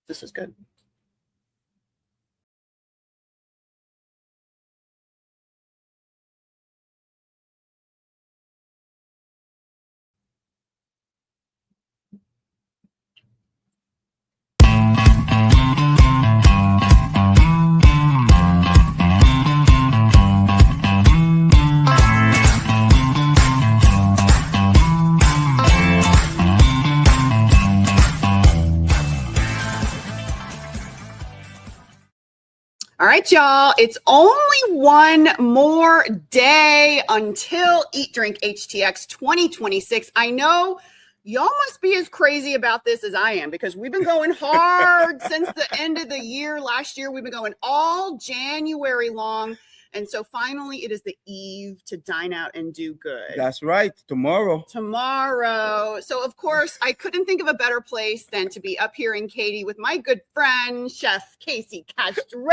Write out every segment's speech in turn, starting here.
This is good. All right, y'all, it's only one more day until Eat Drink HTX 2026. I know y'all must be as crazy about this as I am because we've been going hard since the end of the year. Last year, we've been going all January long. And so finally, it is the eve to Dine Out and Do Good. That's right. Tomorrow. So, of course, I couldn't think of a better place than to be up here in Katy with my good friend, Chef Casey Castro.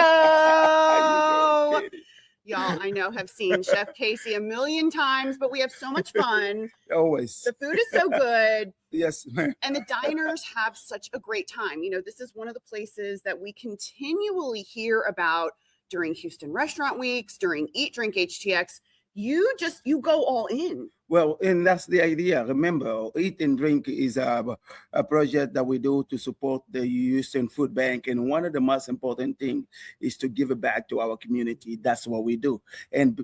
Y'all, I know, have seen Chef Casey a million times, but we have so much fun. Always. The food is so good. Yes, ma'am. And the diners have such a great time. You know, this is one of the places that we continually hear about during Houston Restaurant Weeks, during Eat Drink HTX. You go all in. Well, and that's the idea. Remember, Eat and Drink is a project that we do to support the Houston Food Bank. And one of the most important things is to give it back to our community. That's what we do. And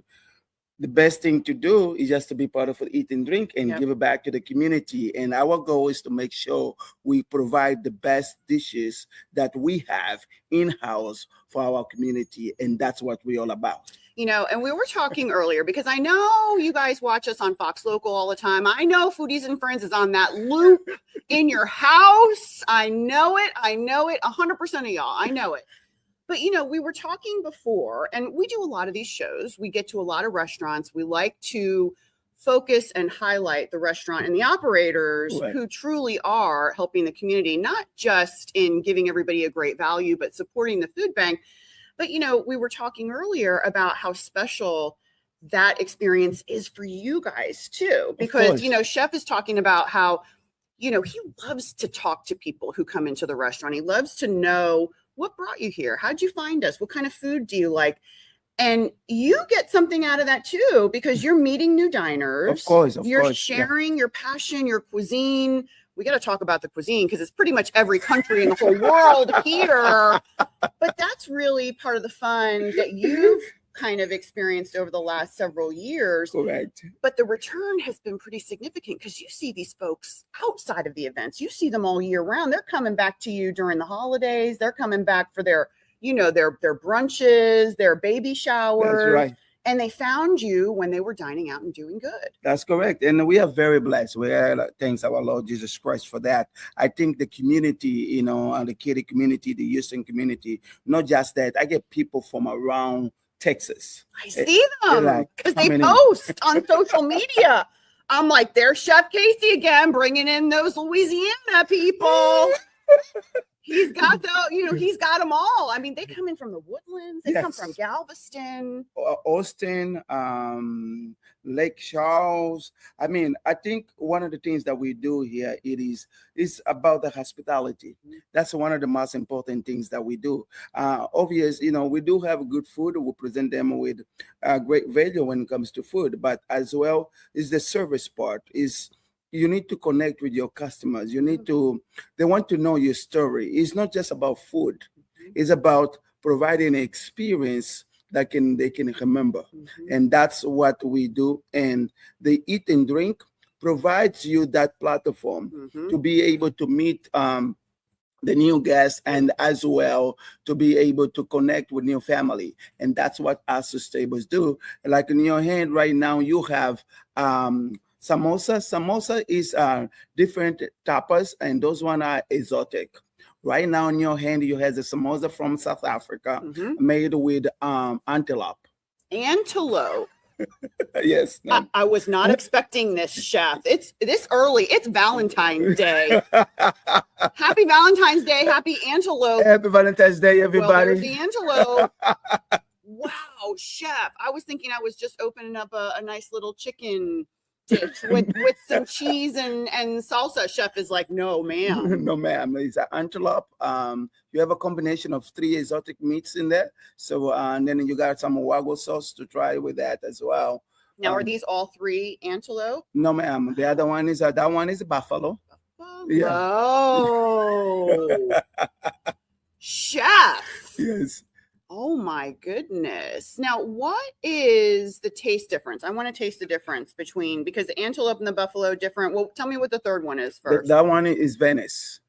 the best thing to do is just to be part of Eat and Drink and give it back to the community. And our goal is to make sure we provide the best dishes that we have in-house for our community. And that's what we're all about. You know, and we were talking earlier because I know you guys watch us on Fox Local all the time. I know Foodies and Friends is on that loop in your house. I know it. 100% of y'all. I know it. But, you know, we were talking before, and we do a lot of these shows. We get to a lot of restaurants. We like to focus and highlight the restaurant and the operators who truly are helping the community, not just in giving everybody a great value, but supporting the food bank. But, you know, we were talking earlier about how special that experience is for you guys, too, because, you know, Chef is talking about how, you know, he loves to talk to people who come into the restaurant. He loves to know what brought you here? How'd you find us? What kind of food do you like? And you get something out of that too, because you're meeting new diners. Of course. You're sharing your passion, your cuisine. We got to talk about the cuisine because it's pretty much every country in the whole world here. But that's really part of the fun that you've kind of experienced over the last several years. Correct. But the return has been pretty significant because you see these folks outside of the events. You see them all year round. They're coming back to you during the holidays. They're coming back for their, you know, their brunches, their baby showers. That's right. And they found you when they were dining out and doing good. That's correct. And we are very blessed. We thanks our Lord Jesus Christ for that. I think the community, you know, and the Katy community, the Houston community, not just that. I get people from around Texas. I see them because they post on social media. I'm like, there's Chef Casey again, bringing in those Louisiana people. He's got he's got them all. I mean, they come in from the Woodlands. They come from Galveston, Austin, Lake Charles. I mean, I think one of the things that we do here is about the hospitality. That's one of the most important things that we do. Obviously, you know, we do have good food. We present them with great value when it comes to food, but as well is the service part. You need to connect with your customers. You need to, they want to know your story. It's not just about food. It's about providing an experience that they can remember. And that's what we do. And the Eat and Drink provides you that platform to be able to meet the new guests and as well to be able to connect with new family. And that's what Astor tables do. Like in your hand right now, you have samosa. Samosa is different tapas, and those one are exotic. Right now in your hand, you have the samosa from South Africa, made with antelope. Antelope. Yes. I was not expecting this, Chef. It's this early. It's Valentine's Day. Happy Valentine's Day. Happy antelope. Happy Valentine's Day, everybody. Well, there's the antelope. Wow, Chef. I was thinking I was just opening up a nice little chicken dish with some cheese and salsa. Chef is like, no, ma'am. No, ma'am. It's an antelope. You have a combination of 3 exotic meats in there. So, and then you got some wagyu sauce to try with that as well. Now, are these all 3 antelope? No, ma'am. The other one is that one is buffalo. Yeah. Oh, chef. Yes. Oh my goodness. Now, what is the taste difference? I want to taste the difference between, because the antelope and the buffalo different. Well, tell me what the third one is first. That one is Venice.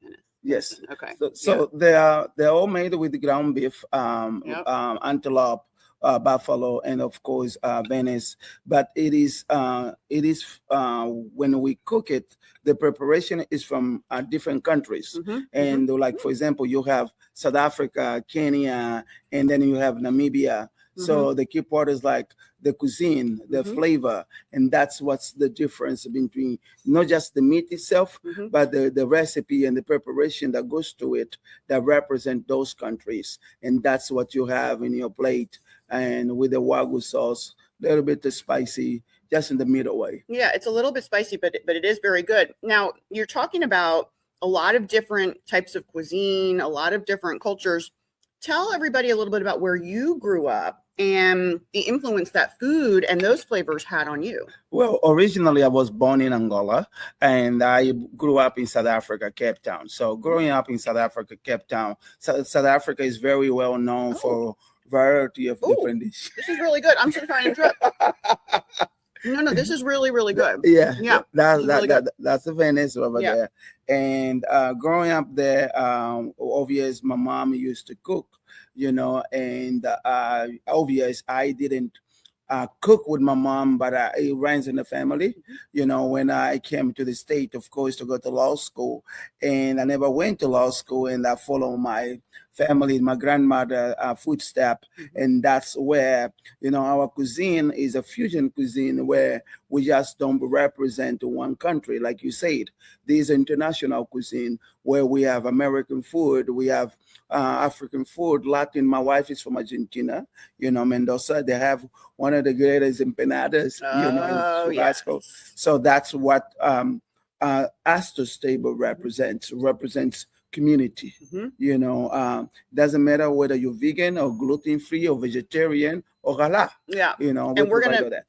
Yes. Okay. So they're all made with ground beef, antelope, buffalo, and of course Venice. But it is when we cook it, the preparation is from different countries. And like, for example, you have South Africa, Kenya, and then you have Namibia. So the key part is like the cuisine, the flavor, and that's what's the difference between not just the meat itself, but the recipe and the preparation that goes to it that represent those countries. And that's what you have in your plate. And with the wagyu sauce, a little bit spicy, just in the middle way. Yeah, it's a little bit spicy, but it is very good. Now, you're talking about a lot of different types of cuisine, a lot of different cultures. Tell everybody a little bit about where you grew up and the influence that food and those flavors had on you. Well, originally I was born in Angola and I grew up in South Africa, Cape Town. So growing up in South Africa, Cape Town, South Africa is very well known for variety of different dishes. This is really good. I'm so trying to interrupt. No, this is really, really good. Yeah. That's the Venice over there. And growing up there, obvious, my mom used to cook, and obvious, I didn't cook with my mom, but it runs in the family. When I came to the state, of course, to go to law school, and I never went to law school, and I followed my family, my grandmother footstep, and that's where our cuisine is a fusion cuisine where we just don't represent one country, like you said. This international cuisine where we have American food, we have African food, Latin. My wife is from Argentina, Mendoza. They have one of the greatest empanadas, in Mexico. So that's what Astor's table represents community. Doesn't matter whether you're vegan or gluten-free or vegetarian or halal.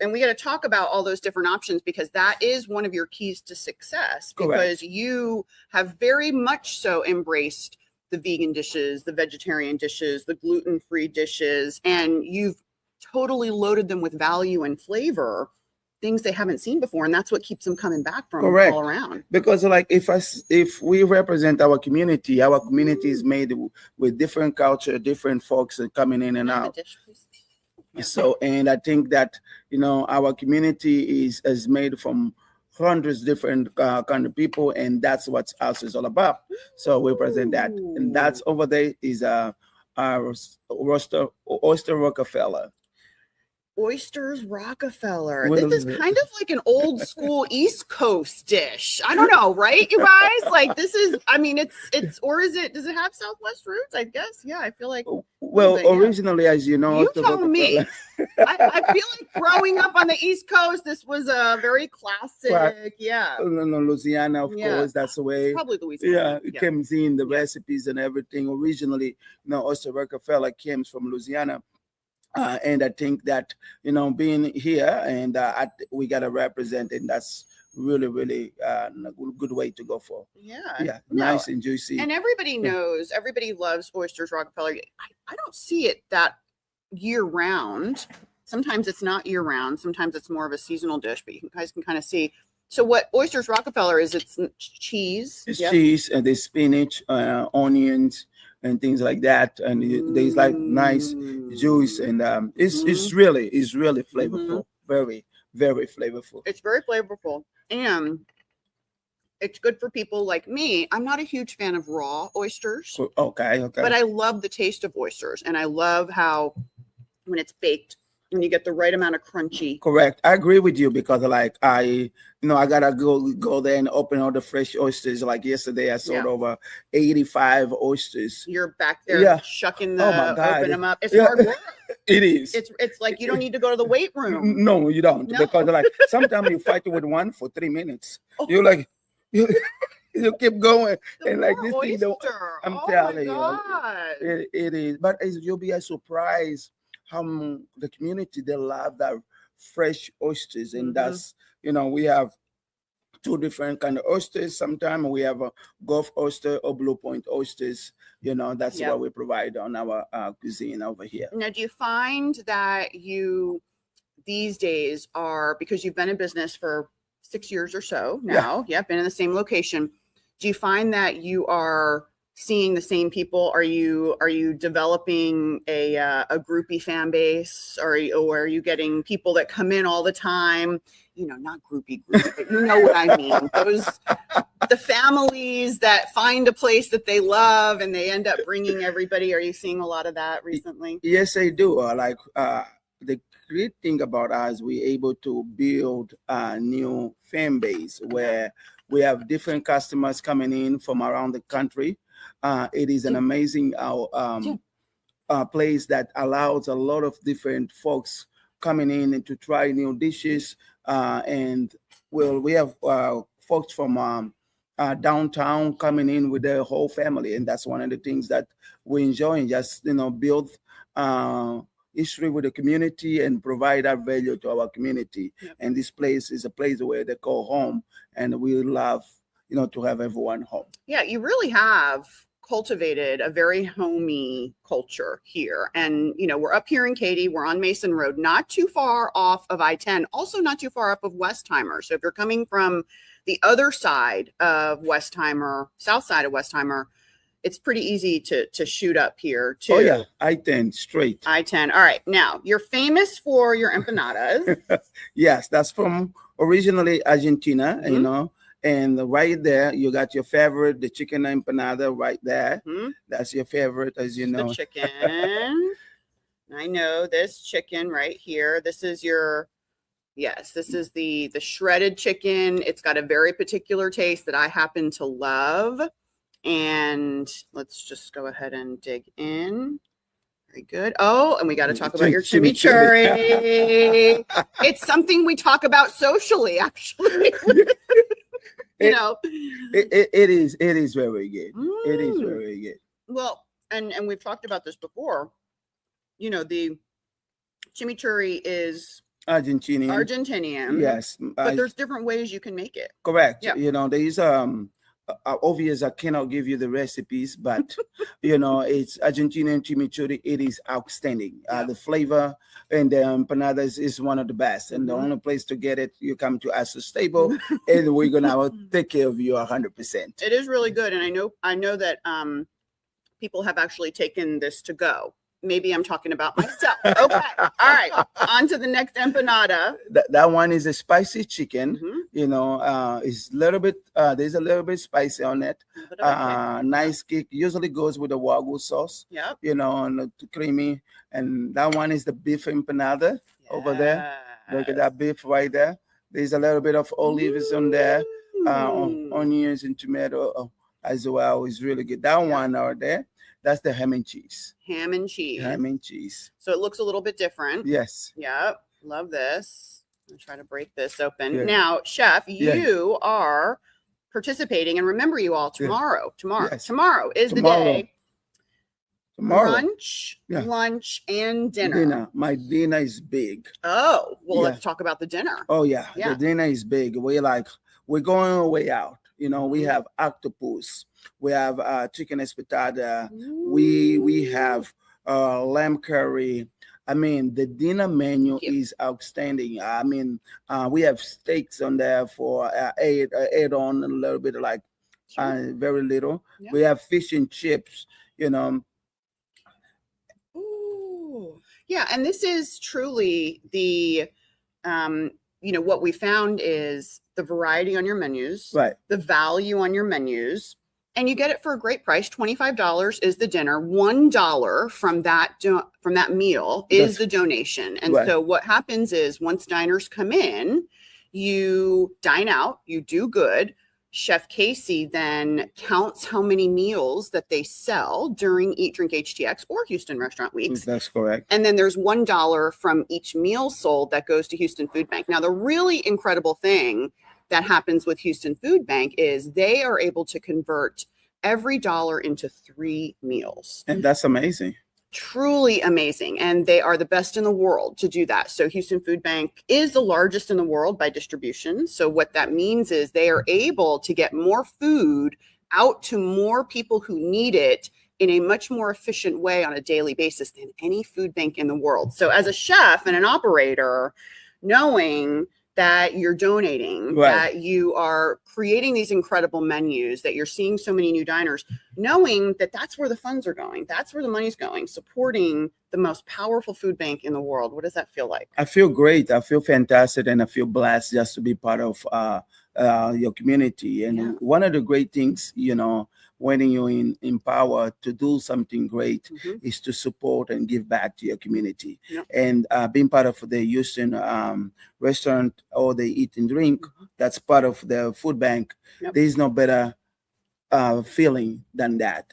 And we got to talk about all those different options, because that is one of your keys to success. Because you have very much so embraced the vegan dishes, the vegetarian dishes, the gluten-free dishes, and you've totally loaded them with value and flavor, things they haven't seen before, and that's what keeps them coming back from all around. Because like if we represent our community is made with different culture, different folks coming in and out. So, and I think that our community is made from hundreds different kind of people, and that's what us is all about. So we present that, and that's over there is oyster Rockefeller. Oysters Rockefeller. This is kind of like an old school East Coast dish. I don't know, right, you guys? Like, this is, it's or is it, does it have Southwest roots? I guess. Yeah, I feel like. Well, originally, as you know. You tell me. I feel like growing up on the East Coast, this was a very classic, Louisiana, of course, that's the way. It's probably Louisiana. It comes in the recipes and everything. Originally, oyster Rockefeller came from Louisiana. And I think that, being here and we got to represent, and that's really, really a good way to go for. Nice and juicy. And everybody knows, everybody loves oysters Rockefeller. I don't see it that year round. Sometimes it's not year round. Sometimes it's more of a seasonal dish, but you guys can kind of see. So what oysters Rockefeller is, it's cheese. It's cheese and there's spinach, onions, and things like that, and there's like nice juice, and it's really flavorful, very, very flavorful. It's very flavorful, and it's good for people like me. I'm not a huge fan of raw oysters. Okay. But I love the taste of oysters, and I love how when it's baked, And you get the right amount of crunchy. Correct. I agree with you because like I gotta go there and open all the fresh oysters. Like yesterday, I sold over 85 oysters. You're back there shucking Oh my the God. open them up. It's hard work. It is. It's like you don't need to go to the weight room. No, you don't. No. Because like sometimes you fight with one for 3 minutes. You're like you keep going and like this thing. I'm telling you, it is. But you'll be surprised how the community they love that fresh oysters, and that's we have 2 different kind of oysters. Sometimes we have a Gulf oyster or Blue Point oysters. That's what we provide on our cuisine over here. Now, do you find that you these days are, because you've been in business for 6 years or so now, been in the same location, do you find that you are seeing the same people? Are you developing a groupie fan base, or are you getting people that come in all the time? Not groupie, but you know what I mean. The families that find a place that they love and they end up bringing everybody. Are you seeing a lot of that recently? Yes, I do. The great thing about us, we're able to build a new fan base where we have different customers coming in from around the country. It is an amazing place that allows a lot of different folks coming in and to try new dishes. And we have folks from downtown coming in with their whole family, and that's one of the things that we enjoy. Just build history with the community and provide that value to our community. And this place is a place where they call home, and we love to have everyone home. Yeah, you really have cultivated a very homey culture here. And, we're up here in Katy, we're on Mason Road, not too far off of I-10, also not too far up of Westheimer. So if you're coming from the other side of Westheimer, south side of Westheimer, it's pretty easy to shoot up here too. Oh yeah, I-10 straight. I-10. All right. Now, you're famous for your empanadas. Yes, that's from originally Argentina, and right there, you got your favorite, the chicken empanada right there. That's your favorite, as you know. The chicken. I know this chicken right here. This is this is the shredded chicken. It's got a very particular taste that I happen to love. And let's just go ahead and dig in. Very good. Oh, and we got to talk about your chimichurri. It's something we talk about socially, actually. It is very good. It is very good. Well, and we've talked about this before. The chimichurri is Argentinian. Yes, but there's different ways you can make it. Correct. Yeah. There's obvious I cannot give you the recipes, but it's Argentinian chimichurri. It is outstanding. The flavor and the empanadas is one of the best, and the only place to get it, you come to Astor Stable, and we're gonna take care of you 100%. It is really good, and I know that people have actually taken this to go. Maybe I'm talking about myself. Okay. All right. On to the next empanada. That one is a spicy chicken. It's a little bit, there's a little bit spicy on it. Nice kick. Usually goes with the Wagyu sauce. Yep. And creamy. And that one is the beef empanada over there. Look at that beef right there. There's a little bit of olives on there. Onions and tomato as well. It's really good. That one out there. That's the ham and cheese. Ham and cheese. Ham and cheese. So it looks a little bit different. Yes. Yep. Love this. I'm trying to break this open. Yeah. Now, Chef, you are participating, and remember you all tomorrow. Tomorrow is the day. Brunch, lunch, and dinner. My dinner is big. Oh, well, let's talk about the dinner. Oh, yeah. The dinner is big. We're going way out. We have octopus. We have chicken espetada. We have lamb curry. I mean, the dinner menu is outstanding. I mean, we have steaks on there for add on a little bit, very little. Yeah. We have fish and chips, Ooh. Yeah, and this is truly the, what we found is the variety on your menus, right? The value on your menus. And you get it for a great price. $25 is the dinner. $1 from from that meal is the donation. And right. so what happens is once diners come in, you dine out, you do good. Chef Casey then counts how many meals that they sell during Eat Drink HTX or Houston Restaurant Weeks. That's correct. And then there's $1 from each meal sold that goes to Houston Food Bank. Now, the really incredible thing that happens with Houston Food Bank is they are able to convert every dollar into 3 meals. And that's amazing. Truly amazing. And they are the best in the world to do that. So Houston Food Bank is the largest in the world by distribution. So what that means is they are able to get more food out to more people who need it in a much more efficient way on a daily basis than any food bank in the world. So as a chef and an operator, knowing that you're donating, right. that you are creating these incredible menus, that you're seeing so many new diners, knowing that that's where the funds are going, that's where the money's going, supporting the most powerful food bank in the world. What does that feel like? I feel great. I feel fantastic, and I feel blessed just to be part of your community. And one of the great things, when you're in power to do something great is to support and give back to your community. And being part of the Houston restaurant or the Eat and Drink, that's part of the food bank. There's no better feeling than that.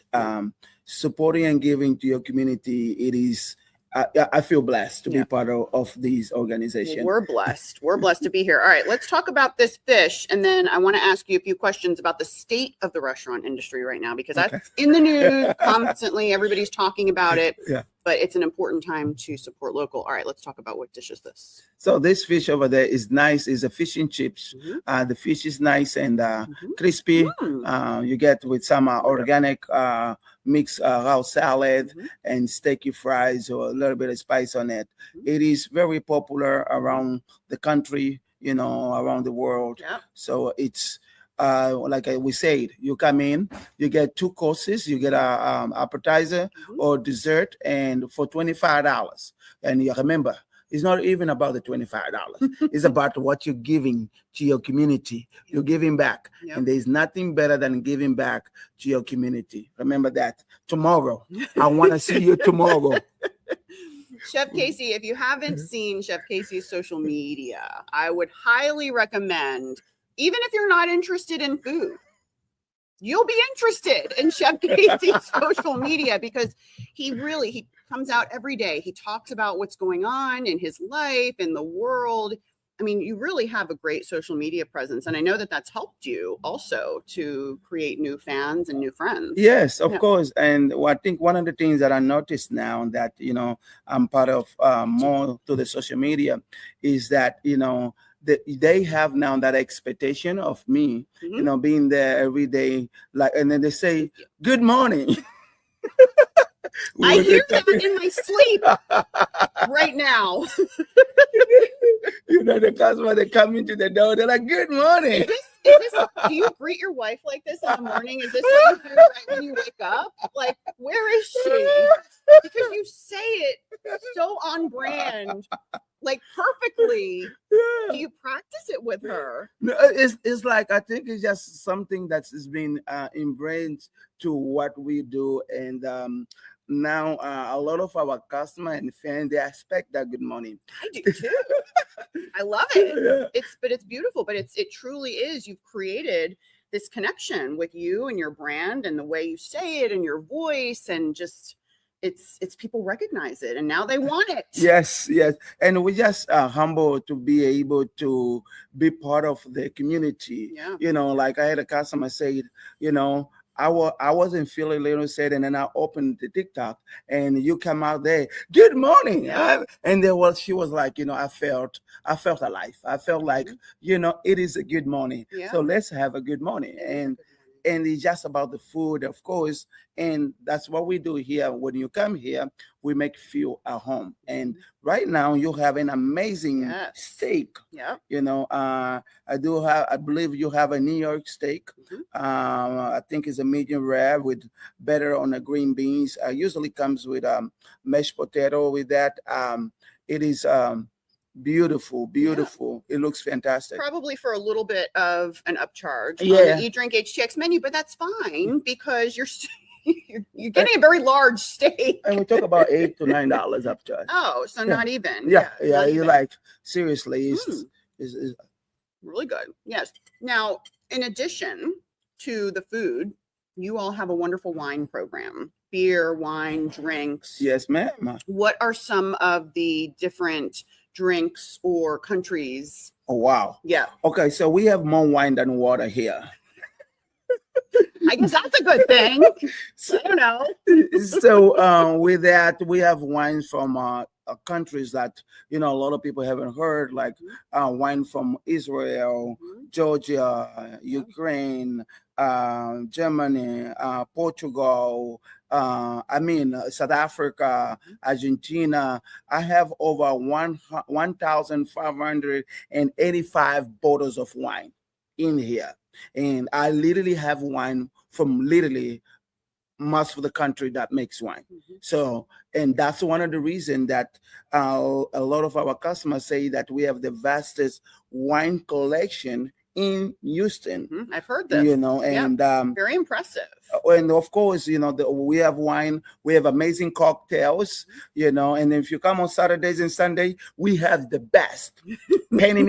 Supporting and giving to your community, it is I feel blessed to be part of these organizations. We're blessed. We're blessed to be here. All right, let's talk about this fish. And then I want to ask you a few questions about the state of the restaurant industry right now, because that's in the news constantly. Everybody's talking about it. But it's an important time to support local. All right, let's talk about what dish is this. So this fish over there is nice. It's a fish and chips. The fish is nice and crispy. You get with some organic mixed raw salad and steaky fries or a little bit of spice on it. It is very popular around the country, around the world. So it's like we said, you come in, you get 2 courses, you get a appetizer or dessert, and for $25. And you remember, it's not even about the $25. It's about what you're giving to your community. You're giving back. And there's nothing better than giving back to your community. Remember that. Tomorrow, I want to see you tomorrow. Chef Casey, if you haven't seen Chef Casey's social media, I would highly recommend, even if you're not interested in food, you'll be interested in Chef Casey's social media, because he comes out every day. He talks about what's going on in his life, in the world. I mean, you really have a great social media presence. And I know that that's helped you also to create new fans and new friends. Yes, of course. And I think one of the things that I noticed now that, I'm part of more to the social media is that, they have now that expectation of me, being there every day, and then they say, "Good morning." I hear that in my sleep right now. The customer, they come into the door, they're like, "Good morning." Do you greet your wife like this in the morning? Is this what you do right when you wake up? Like, where is she? Because you say it so on brand, like perfectly. Do you practice it with her? No, it's like, I think it's just something that's been ingrained to what we do. And now a lot of our customers and fans, they expect that good morning. I do too. I love it. It's beautiful, but it truly is. You've created this connection with you and your brand and the way you say it and your voice, and just it's people recognize it and now they want it. Yes. And we just humble to be able to be part of the community. Like I had a customer say, I wasn't feeling a little sad, and then I opened the TikTok, and you come out there, "Good morning," and she was like, I felt alive. I felt like, it is a good morning. So let's have a good morning, and it's just about the food, of course, and that's what we do here. When you come here, we make you feel at home. And right now, you have an amazing steak. I believe you have a New York steak. I think it's a medium rare with better on the green beans. Usually comes with mashed potato with that. It is beautiful. It looks fantastic. Probably for a little bit of an upcharge on the Eat Drink HTX menu, but that's fine because You're getting a very large steak. And we talk about $8 to $9 upcharge. Oh, so not even. Yeah. not You're even. like, seriously, it's Really good. Yes. Now, in addition to the food, you all have a wonderful wine program. Beer, wine, drinks. yes, ma'am. What are some of the different drinks or countries? Oh, wow. Yeah. Okay, so we have more wine than water here. I guess that's a good thing. I don't know. So with that, we have wines from countries that a lot of people haven't heard, like wine from Israel, Georgia, Ukraine, Germany, Portugal, South Africa, Argentina. I have over 1,585 bottles of wine in here. And I literally have wine from literally most of the country that makes wine. So, and that's one of the reasons that a lot of our customers say that we have the vastest wine collection in Houston. I've heard this. And very impressive. And of course, we have wine, we have amazing cocktails, and if you come on Saturdays and Sunday, we have the best penny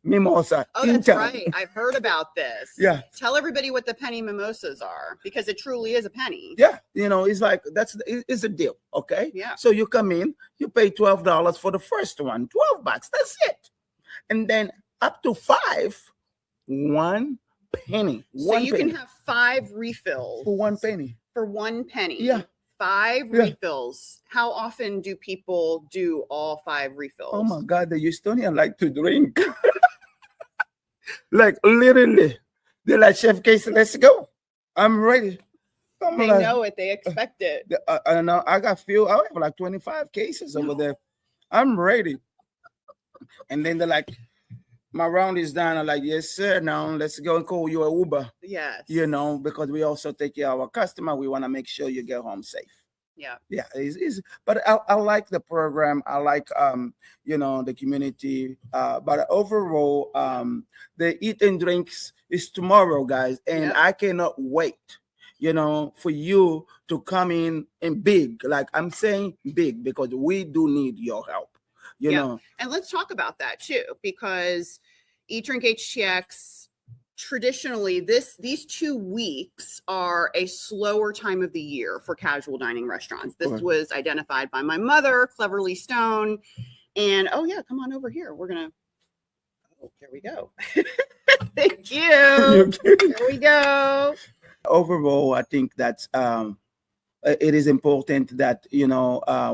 mimosa. Oh, that's right. I've heard about this. Yeah. Tell everybody what the penny mimosas are, because it truly is a penny. Yeah. It's like, it's a deal. Okay. Yeah. So you come in, you pay $12 for the first one, $12. That's it. And then up to 5, 1 penny. So you can have 5 refills for 1 penny. For 1 penny. Yeah. 5 refills. How often do people do all 5 refills? Oh my God, the Houstonians like to drink. Like literally. They're like, Chef Casey, let's go. I'm ready. They know it. They expect it. I know. I have like 25 cases over there. I'm ready. And then they're like, my round is done. I'm like, yes, sir. Now let's go and call you an Uber. Yes. Because we also take care of our customer. We want to make sure you get home safe. Yeah. Yeah. But I like the program. I like, the community. But overall, the Eat and Drinks is tomorrow, guys. And I cannot wait, for you to come in big. Like I'm saying big, because we do need your help. You know. And let's talk about that too, because Eat Drink HTX, traditionally these 2 weeks are a slower time of the year for casual dining restaurants. This was identified by my mother, Cleverly Stone. And come on over here. There we go. Thank you. There we go. Overall, I think that's it is important that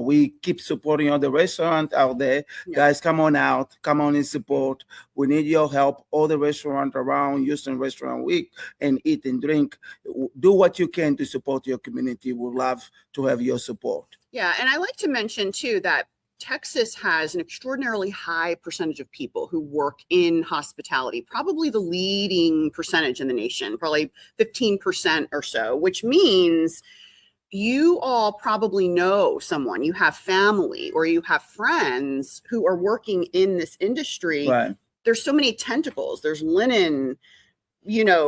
we keep supporting all the restaurants out there. Guys, come on out, come on and support. We need your help. All the restaurants around Houston Restaurant Week and Eat and Drink, do what you can to support your community. We'd love to have your support. Yeah, and I like to mention too that Texas has an extraordinarily high percentage of people who work in hospitality, probably the leading percentage in the nation, probably 15% or so, which means you all probably know someone, you have family or you have friends who are working in this industry. Right. There's so many tentacles. There's linen,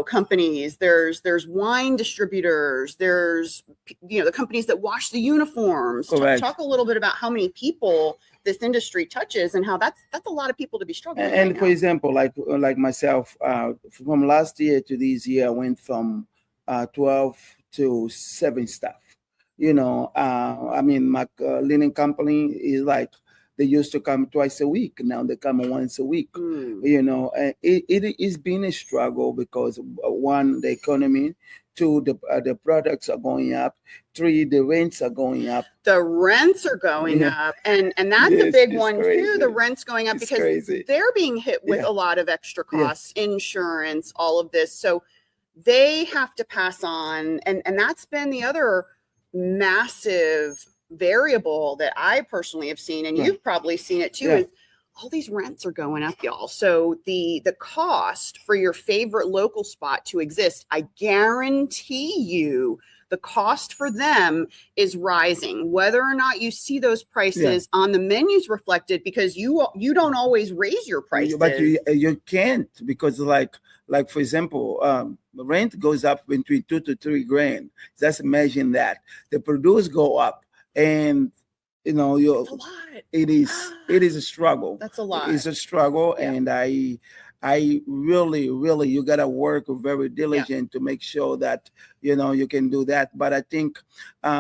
companies, there's wine distributors, there's, the companies that wash the uniforms. Talk a little bit about how many people this industry touches and how that's a lot of people to be struggling with. And for example, like myself, from last year to this year, I went from 12 to 7 staff. My linen company is like, they used to come twice a week. Now they come once a week. And it is been a struggle because 1, the economy, 2, the products are going up, 3, the rents are going up. The rents are going up, and that's a big one crazy. too. The rents going up because they're being hit with a lot of extra costs, insurance, all of this. So they have to pass on, and that's been the other massive variable that I personally have seen, and you've probably seen it too, is all these rents are going up, y'all. So the cost for your favorite local spot to exist, I guarantee you the cost for them is rising, whether or not you see those prices on the menus reflected, because you don't always raise your prices. But you can't, because like for example, rent goes up between 2 to 3 grand. Just imagine that. The produce go up, and That's a lot. It is a struggle. That's a lot. It's a struggle, and I really, you gotta work very diligent to make sure that you can do that. But I think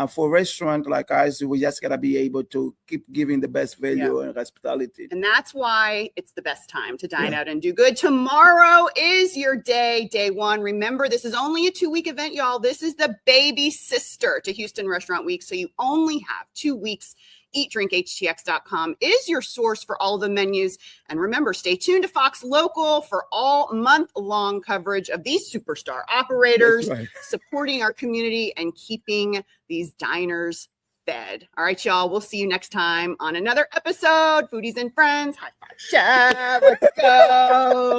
for restaurant like us, we just gotta be able to keep giving the best value and hospitality. And that's why it's the best time to dine out and do good. Tomorrow is your day 1. Remember, this is only a 2-week event, y'all. This is the baby sister to Houston Restaurant Week, so you only have 2 weeks. eatdrinkhtx.com is your source for all of the menus. And remember, stay tuned to Fox Local for all month-long coverage of these superstar operators supporting our community and keeping these diners fed. All right, y'all. We'll see you next time on another episode. Foodies and Friends. High five, chef. Let's go.